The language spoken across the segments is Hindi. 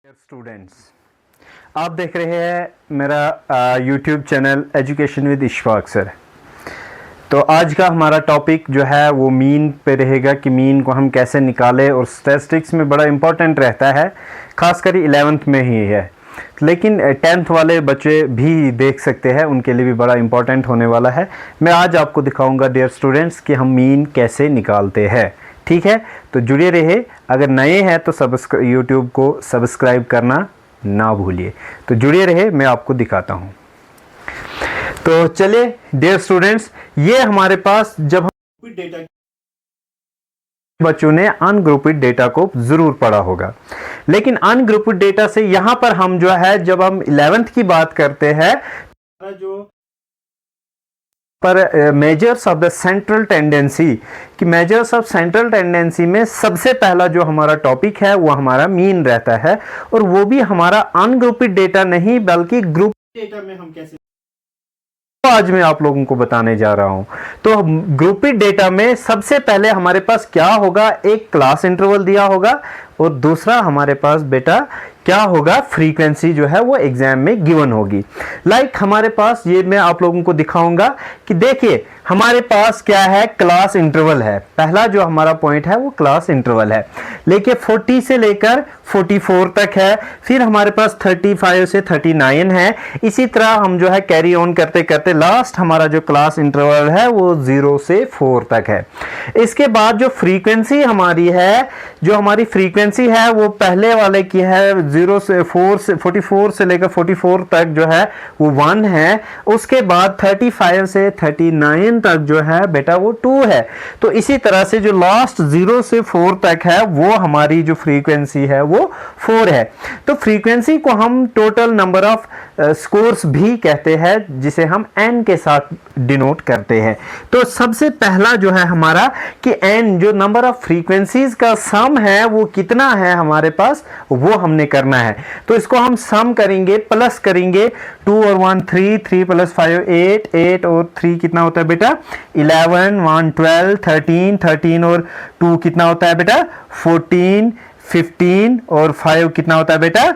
स्टूडेंट्स, आप देख रहे हैं मेरा YouTube channel education with Ishfaq sir. तो आज का हमारा टॉपिक जो है वो मीन पे रहेगा कि मीन को हम कैसे निकालें, और स्टैटिस्टिक्स में बड़ा इम्पोर्टेंट रहता है, ख़ासकर 11th में ही है, लेकिन 10th वाले बच्चे भी देख सकते हैं, उनके लिए भी बड़ा इम्पोर्टेंट होने वाला है। मैं आज आपको दिखाऊंगा डियर स्टूडेंट्स कि हम मीन कैसे निकालते हैं। ठीक है, तो जुड़े रहे। अगर नए हैं तो यूट्यूब को सब्सक्राइब करना ना भूलिए। तो जुड़े रहे, मैं आपको दिखाता हूं। तो चलिए डियर स्टूडेंट्स, ये हमारे पास जब हम डेटा, बच्चों ने अनग्रुपिड डेटा को जरूर पढ़ा होगा, लेकिन अनग्रुपिड डेटा से यहां पर हम जो है, जब हम 11th की बात करते हैं, जो पर measures of the central tendency, कि मेजर्स ऑफ सेंट्रल टेंडेंसी में सबसे पहला जो हमारा टॉपिक है वो हमारा मीन रहता है, और वो भी हमारा अनग्रुपिड डेटा नहीं बल्कि ग्रुप डेटा में हम कैसे, तो आज मैं आप लोगों को बताने जा रहा हूं। तो ग्रुपिड डेटा में सबसे पहले हमारे पास क्या होगा, एक क्लास इंटरवल दिया होगा, और दूसरा हमारे पास बेटा क्या होगा, फ्रीक्वेंसी जो है वो एग्जाम में गिवन होगी। लाइक हमारे पास ये मैं आप लोगों को दिखाऊंगा कि देखिए हमारे पास क्या है, क्लास इंटरवल है। पहला जो हमारा पॉइंट है वो क्लास इंटरवल है, लेकिन 40 से लेकर 44 तक है, फिर हमारे पास 35 से 39 है। इसी तरह हम जो है कैरी ऑन करते करते लास्ट हमारा जो क्लास इंटरवल है वो 0 से 4 तक है। इसके बाद जो फ्रीक्वेंसी हमारी है, जो हमारी फ्रीक्वेंसी है वो पहले वाले की है 0 से 4 से 44 से लेकर 44 तक जो है वो 1 है। उसके बाद 35 से 39 तक जो है बेटा वो 2 है। तो इसी तरह से जो लास्ट 0 से 4 तक है वो हमारी जो फ्रीक्वेंसी है वो 4 है। तो फ्रीक्वेंसी को हम टोटल नंबर ऑफ स्कोर्स भी कहते हैं, जिसे हम n के साथ डिनोट करते हैं। तो सबसे पहला जो है हमारा कि n जो नंबर ऑफ फ्रीक्वेंसीज का सम है वो कितना है हमारे पास, वो हमने करना है। तो इसको हम सम करेंगे, प्लस करेंगे, 2 और 1 3, 3 प्लस 5 8, 8 और 3 कितना होता है बेटा 11, 1 12, 13, 13 और 2 कितना होता है बेटा 14, 15 और 5 कितना होता है बेटा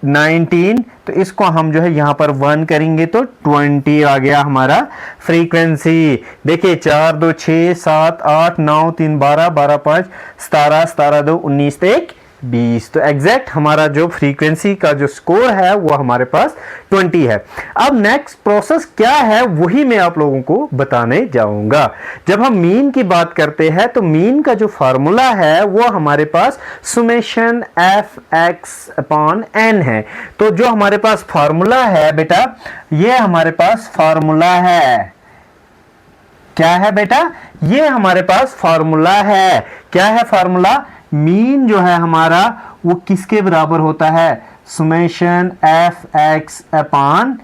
19। तो इसको हम जो है यहां पर 1 करेंगे तो 20 आ गया हमारा फ्रीक्वेंसी। देखिए 4 2 6 7 8 9 3 12 12 5 17 17 2 19 1 20। तो एग्जैक्ट हमारा जो फ्रीक्वेंसी का जो स्कोर है वो हमारे पास 20 है। अब नेक्स्ट प्रोसेस क्या है वही मैं आप लोगों को बताने जाऊंगा। जब हम मीन की बात करते हैं तो मीन का जो फार्मूला है वो हमारे पास सुमेशन f(x)(n) है। तो जो हमारे पास फार्मूला है बेटा, ये हमारे पास फार्मूला है, क्या है बेटा, ये हमारे पास फार्मूला है। क्या है फार्मूला, मीन जो है हमारा वो किसके बराबर होता है, सुमेशन f(x)(n).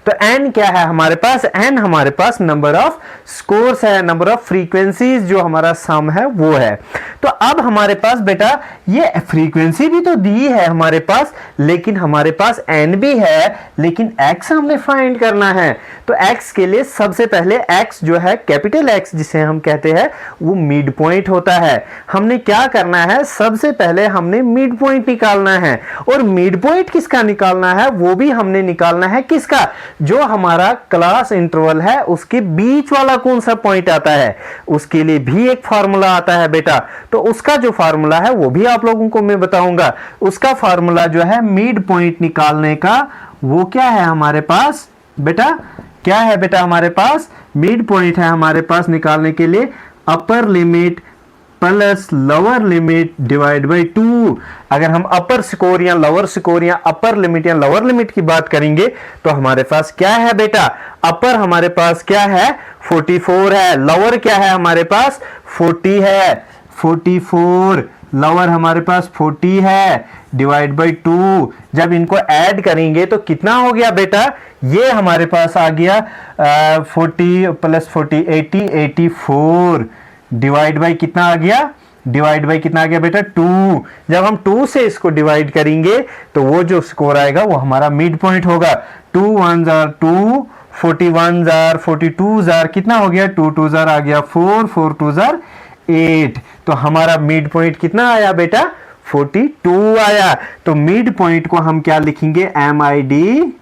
तो n क्या है हमारे पास, n हमारे पास नंबर ऑफ स्कोर्स है, नंबर ऑफ फ्रीक्वेंसीज जो हमारा सम है वो है। तो अब हमारे पास बेटा ये फ्रीक्वेंसी भी तो दी है हमारे पास, लेकिन हमारे पास n भी है, लेकिन x हमने फाइंड करना है। तो x के लिए सबसे पहले x जो है कैपिटल X जिसे हम कहते हैं वो मिड पॉइंट होता है। हमने क्या करना है, सबसे पहले हमने मिड पॉइंट निकालना है, और मिड पॉइंट किसका निकालना है, वो भी हमने निकालना है किसका, जो हमारा क्लास इंटरवल है उसके बीच वाला कौन सा पॉइंट आता है, उसके लिए भी एक फार्मूला आता है बेटा। तो उसका जो फार्मूला है वो भी आप लोगों को मैं बताऊंगा। उसका फार्मूला जो है मिड पॉइंट निकालने का वो क्या है हमारे पास बेटा, क्या है बेटा हमारे पास मिड पॉइंट है हमारे पास निकालने के लिए upper limit plus lower limit divide by 2। अगर हम अपर स्कोर या लोअर स्कोर या अपर लिमिट या लोअर लिमिट की बात करेंगे तो हमारे पास क्या है बेटा, अपर हमारे पास क्या है 44 है, लोअर क्या है हमारे पास 40 है, 44 लोअर हमारे पास 40 है, डिवाइड बाई 2। जब इनको ऐड करेंगे तो कितना हो गया बेटा, ये हमारे पास आ गया 40 प्लस 40 80, 84 डिवाइड बाई कितना आ गया, डिवाइड बाई कितना आ गया बेटा 2। जब हम 2 से इसको डिवाइड करेंगे तो वो जो स्कोर आएगा वो हमारा मिड पॉइंट होगा। 2 1 are 2, 41 are 42 are कितना हो गया, 2 2 are आ गया 4, 4 2 are 8। तो हमारा मिड पॉइंट कितना आया बेटा 42 आया। तो मिड पॉइंट को हम क्या लिखेंगे, MID,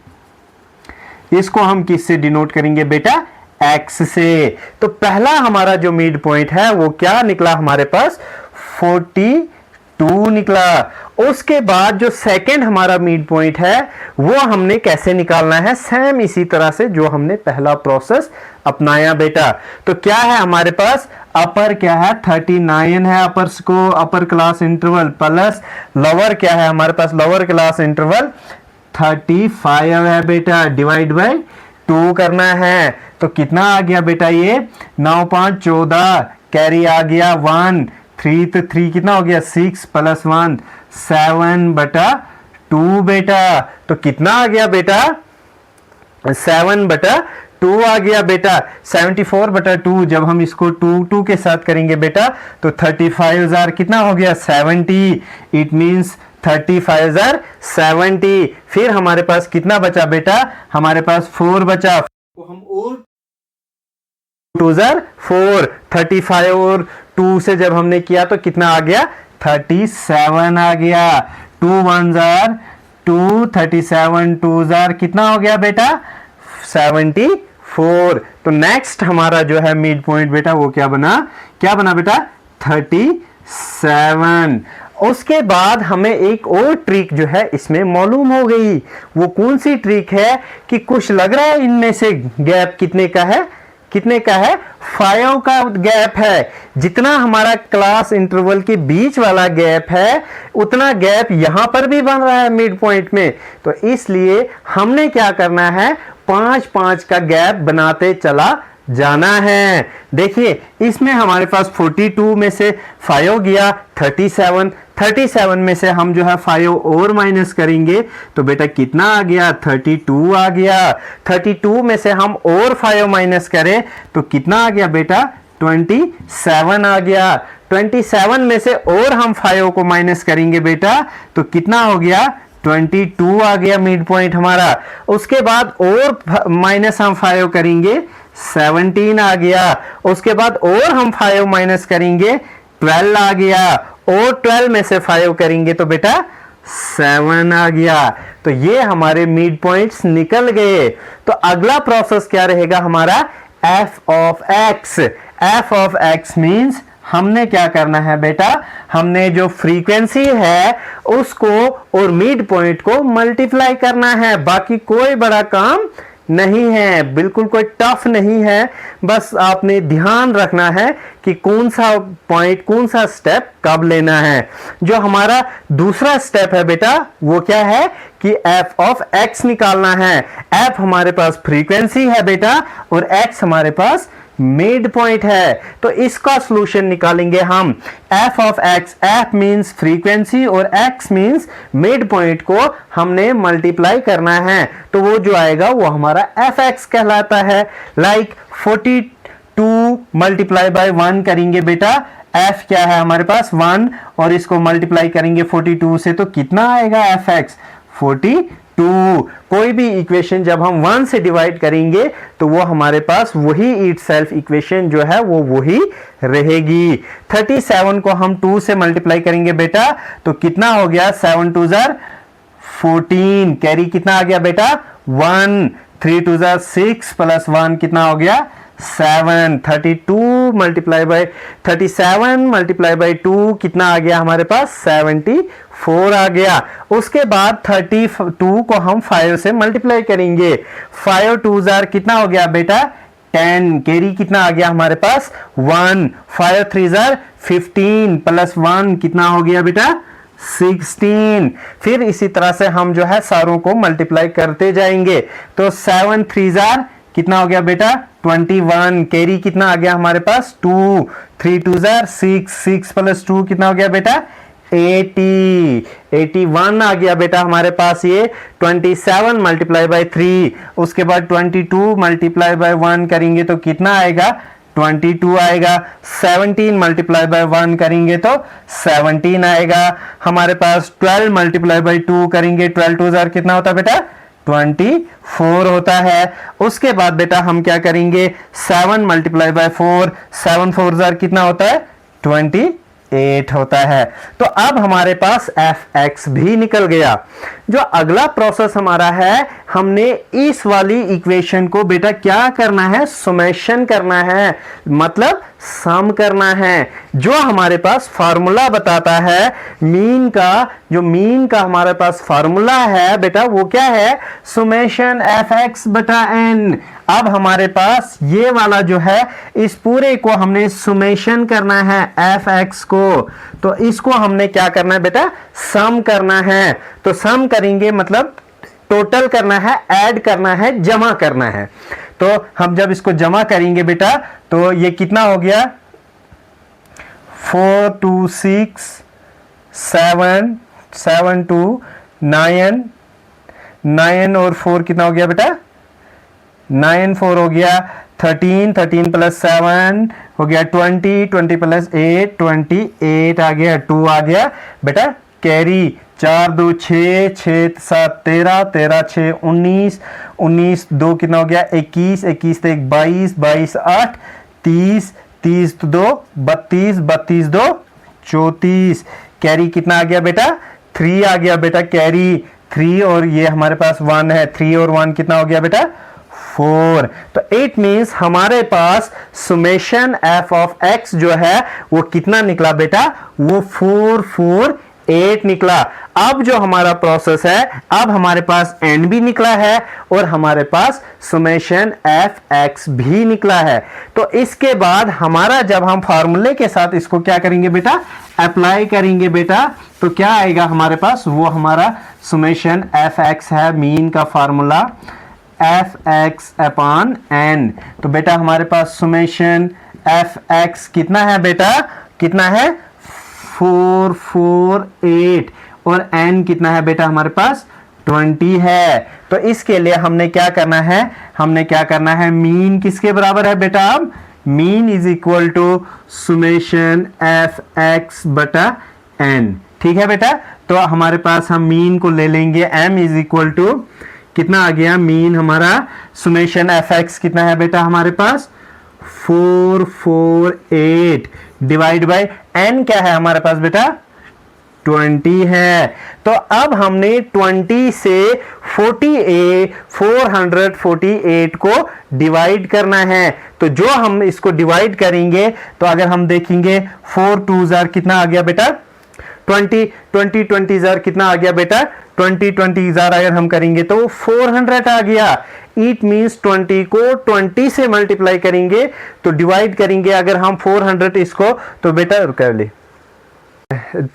इसको हम किससे डिनोट करेंगे बेटा, x से। तो पहला हमारा जो मिड पॉइंट है वो क्या निकला हमारे पास, 42 निकला। उसके बाद जो सेकंड हमारा मिड पॉइंट है वो हमने कैसे निकालना है, सेम इसी तरह से जो हमने पहला प्रोसेस अपनाया बेटा। तो क्या है हमारे पास, अपर क्या है 39 है, अपर्स को upper class interval, plus lower क्या है हमारे पास, लोअर क्लास इंटरवल 35 है बेटा, डिवाइड बाय 2 करना है। तो कितना आ गया बेटा, ये 9 5 14, कैरी आ गया 1, 3 तो 3 कितना हो गया 6 प्लस 1 7/2 बेटा। तो कितना आ गया बेटा, 7/2 आ गया बेटा। 74/2 जब हम इसको 2 के साथ करेंगे बेटा तो 35,000 कितना हो गया 70, इट मींस 35,000 70। फिर हमारे पास कितना बचा बेटा, हमारे पास 4 बचा, तो हम और 2,4, 35 और 2 से जब हमने किया तो कितना आ गया 37 आ गया। 2 1 2, 37 2 कितना हो गया बेटा 74। तो नेक्स्ट हमारा जो है मिड पॉइंट बेटा वो क्या बना बेटा 37। उसके बाद हमें एक और ट्रिक जो है इसमें मालूम हो गई। वो कौन सी ट्रिक है कि कुछ लग रहा है इनमें से गैप कितने का है 5 का गैप है। जितना हमारा क्लास इंटरवल के बीच वाला गैप है उतना गैप यहां पर भी बन रहा है मिड पॉइंट में। तो इसलिए हमने क्या करना है 5 का गैप बनाते चला जाना है। देखिए इसमें हमारे पास 42 में से 5 गया 37 में से हम जो है 5 और माइनस करेंगे तो बेटा कितना आ गया 32 आ गया। 32 में से हम और 5 माइनस करें तो कितना आ गया बेटा 27 आ गया। 27 में से और हम 5 को माइनस करेंगे बेटा तो कितना हो गया 22 आ गया मिड पॉइंट हमारा। उसके बाद और माइनस हम 5 करेंगे 17 आ गया। उसके बाद और हम 5 माइनस करेंगे 12 आ गया और 12 में से 5 करेंगे तो बेटा 7 आ गया। तो ये हमारे मिड पॉइंट्स निकल गए। तो अगला प्रोसेस क्या रहेगा हमारा f of x। f of x means हमने क्या करना है बेटा हमने जो फ्रीक्वेंसी है उसको और मिड पॉइंट को मल्टीप्लाई करना है। बाकी कोई बड़ा काम नहीं है, बिल्कुल कोई टफ नहीं है। बस आपने ध्यान रखना है कि कौन सा पॉइंट कौन सा स्टेप कब लेना है। जो हमारा दूसरा स्टेप है बेटा वो क्या है कि f of x निकालना है। f हमारे पास फ्रीक्वेंसी है बेटा और x हमारे पास मिड पॉइंट है। तो इसका सॉल्यूशन निकालेंगे हम। f of x, f means frequency और x मींस मिड पॉइंट को हमने मल्टीप्लाई करना है तो वो जो आएगा वो हमारा fx कहलाता है। लाइक 42 मल्टीप्लाई बाय 1 करेंगे बेटा, f क्या है हमारे पास 1 और इसको मल्टीप्लाई करेंगे 42 से तो कितना आएगा fx 42। कोई भी इक्वेशन जब हम 1 से डिवाइड करेंगे तो वो हमारे पास वही इटसेल्फ इक्वेशन जो है वो वही रहेगी। 37 को हम 2 से मल्टीप्लाई करेंगे बेटा तो कितना हो गया 7 2 14, कैरी कितना आ गया बेटा 1, 3 2 6 प्लस 1 कितना हो गया 7। 37 मल्टीप्लाई बाय 2 कितना आ गया हमारे पास 74 आ गया। उसके बाद 32 को हम 5 से मल्टीप्लाई करेंगे। 5 2 कितना हो गया बेटा 10, कैरी कितना आ गया हमारे पास 1, 5 3 15 प्लस 1 कितना हो गया बेटा 16। फिर इसी तरह से हम जो है सारों को मल्टीप्लाई करते जाएंगे तो 7 3 कितना हो गया बेटा 21, कैरी कितना आ गया हमारे पास 2, 3 2 6, 6 प्लस 2 कितना हो गया बेटा 81 आ गया बेटा हमारे पास ये। 27 मल्टीप्लाई बाय 3, उसके बाद 22 मल्टीप्लाई बाय 1 करेंगे तो कितना आएगा 22 आएगा। 17 मल्टीप्लाई बाय 1 करेंगे तो 17 आएगा हमारे पास। 12 मल्टीप्लाई बाय 2 करेंगे 12 2 कितना होता है बेटा 24 होता है। उसके बाद बेटा हम क्या करेंगे 7 मल्टीप्लाई बाय 4, 7 4 कितना होता है 28 8 होता है। तो अब हमारे पास fx भी निकल गया। जो अगला प्रोसेस हमारा है, हमने इस वाली इक्वेशन को बेटा क्या करना है, सुमेशन करना है, मतलब सम करना है। जो हमारे पास फार्मूला बताता है मीन का, जो मीन का हमारे पास फार्मूला है बेटा वो क्या है, सुमेशन fx बटा n। अब हमारे पास ये वाला जो है, इस पूरे को हमने सुमेशन करना है fx को, तो इसको हमने क्या करना है बेटा, सम करना है। तो सम करेंगे मतलब टोटल करना है, ऐड करना है, जमा करना है। तो हम जब इसको जमा करेंगे बेटा, तो ये कितना हो गया, 4 2 6 7 7 2 9 9 और 4 कितना हो गया बेटा, 9 4 हो गया, 13 13 प्लस 7 हो गया 20 20 प्लस 8 28 आ गया, 2 आ गया बेटा कैरी, 4 2 6 6 7 13 13 6 19 19 2 कितना हो गया 21 21 से 22 22 8 30 30 2 32 32 2 34, कैरी कितना आ गया बेटा, 3 आ गया बेटा कैरी 3, और ये हमारे पास 1 है, 3 और 1 कितना हो गया बेटा 4। तो इट मींस हमारे पास सुमेशन f ऑफ x जो है वो कितना निकला बेटा, वो 448 निकला। अब जो हमारा प्रोसेस है, अब हमारे पास n भी निकला है और हमारे पास सुमेशन fx भी निकला है। तो इसके बाद हमारा जब हम फार्मूले के साथ इसको क्या करेंगे बेटा, अप्लाई करेंगे बेटा, तो क्या आएगा हमारे पास, वो हमारा सुमेशन fx है, मीन का फार्मूला fx अपॉन n। तो बेटा हमारे पास सुमेशन fx कितना है बेटा, कितना है 448, और n कितना है बेटा हमारे पास 20 है। तो इसके लिए हमने क्या करना है, हमने क्या करना है, मीन किसके बराबर है बेटा, अब mean is equal to summation fx बटा n। ठीक है बेटा, तो हमारे पास हम मीन को ले लेंगे, m इज इक्वल टू कितना आ गया, मीन हमारा सुमेशन fx कितना है बेटा हमारे पास 448 डिवाइड बाय n क्या है हमारे पास बेटा 20 है। तो अब हमने 20 से 448 को डिवाइड करना है। तो जो हम इसको डिवाइड करेंगे, तो अगर हम देखेंगे 4 2 जार कितना आ गया बेटा 20 20 20 जार कितना आ गया बेटा 20 20 जार अगर हम करेंगे तो 400 आ गया। इट मींस 20 को 20 से मल्टीप्लाई करेंगे, तो डिवाइड करेंगे अगर हम 400 इसको, तो बेटा कर ले।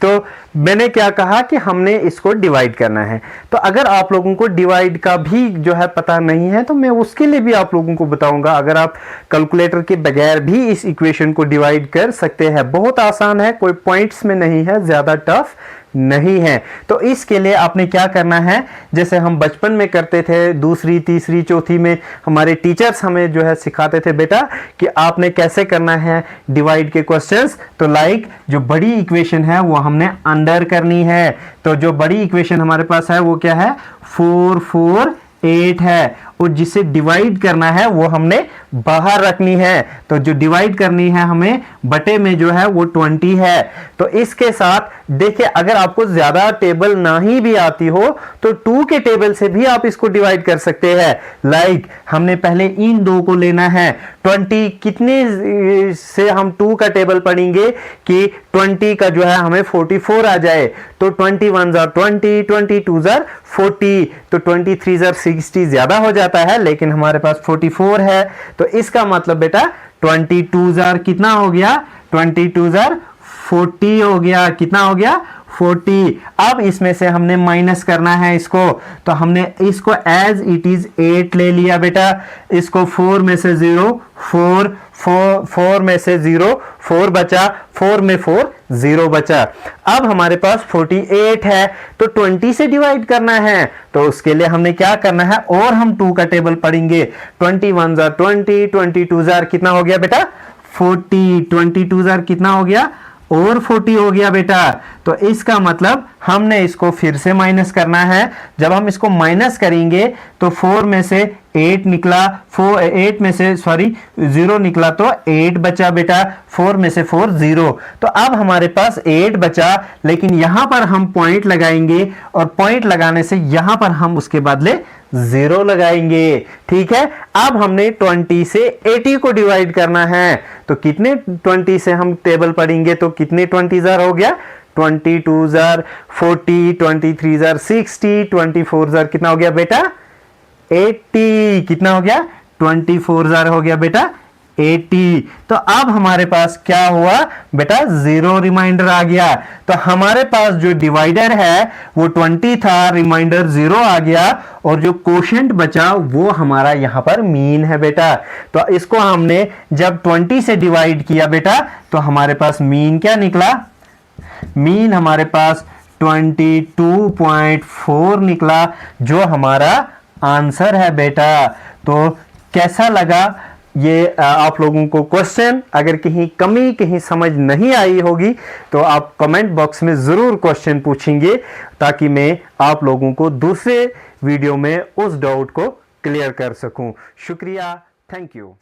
तो मैंने क्या कहा कि हमने इसको डिवाइड करना है। तो अगर आप लोगों को डिवाइड का भी जो है पता नहीं है, तो मैं उसके लिए भी आप लोगों को बताऊंगा। अगर आप कैलकुलेटर के बगैर भी इस इक्वेशन को डिवाइड कर सकते हैं, बहुत आसान है, कोई पॉइंट्स में नहीं है, ज्यादा टफ नहीं है। तो इसके लिए आपने क्या करना है, जैसे हम बचपन में करते थे, दूसरी तीसरी चौथी में हमारे टीचर्स हमें जो है सिखाते थे बेटा कि आपने कैसे करना है डिवाइड के क्वेश्चंस। तो लाइक जो बड़ी इक्वेशन है वो हमने अंडर करनी है। तो जो बड़ी इक्वेशन हमारे पास है वो क्या है 448 है, और जिसे डिवाइड करना है वो हमने बाहर रखनी है। तो जो डिवाइड करनी है हमें बटे में जो है वो 20 है। तो इसके साथ देखिए, अगर आपको ज्यादा टेबल नहीं भी आती हो तो 2 के टेबल से भी आप इसको डिवाइड कर सकते हैं। लाइक हमने पहले इन दो को लेना है, 20 कितने से हम 2 का टेबल पढ़ेंगे कि 20 का जो है हमें 44 आ जाए। तो 21 जार 20 22 जार 40, तो 23 जार 60 ज्यादा हो जाता है, लेकिन हमारे पास 44 है। तो इसका मतलब बेटा 22 जार कितना हो गया 22 जार 40 हो गया, कितना हो गया 40। अब इसमें से हमने माइनस करना है इसको, तो हमने इसको एज इट इज 8 ले लिया बेटा। इसको 4 में से 0 4 में से 0 4 बचा, 4 में 4 0 बचा। अब हमारे पास 48 है, तो 20 से डिवाइड करना है। तो उसके लिए हमने क्या करना है, और हम 2 का टेबल पढ़ेंगे। 21 जार 20 22 जार कितना हो गया बेटा 40, 22 जार कितना हो गया और 40 हो गया बेटा। तो इसका मतलब हमने इसको फिर से माइनस करना है। जब हम इसको माइनस करेंगे तो 4 में से 8 निकला, 8 में से 0 निकला तो 8 बचा बेटा, 4 में से 4 0। तो अब हमारे पास 8 बचा, लेकिन यहां पर हम पॉइंट लगाएंगे और पॉइंट लगाने से यहां पर हम उसके बदले 0 लगाएंगे। ठीक है, अब हमने 20 से 80 को डिवाइड करना है, तो कितने 20 से हम टेबल पढ़ेंगे तो कितने 20 जार हो गया, 22 जार 40, 23 जार 60, 24 जार कितना हो गया बेटा 80, कितना हो गया 24 जार हो गया बेटा 80। तो अब हमारे पास क्या हुआ बेटा 0 रिमाइंडर आ गया। तो हमारे पास जो डिवाइडर है वो 20 था, रिमाइंडर 0 आ गया, और जो कोशेंट बचा वो हमारा यहां पर मीन है बेटा। तो इसको हमने जब 20 से डिवाइड किया बेटा तो हमारे पास मीन क्या निकला, मीन हमारे पास 22.4 निकला, जो हमारा आंसर है बेटा। तो कैसा लगा ये आप लोगों को क्वेश्चन? अगर कहीं कमी, कहीं समझ नहीं आई होगी तो आप कमेंट बॉक्स में जरूर क्वेश्चन पूछेंगे, ताकि मैं आप लोगों को दूसरे वीडियो में उस डाउट को क्लियर कर सकूं। शुक्रिया, थैंक यू।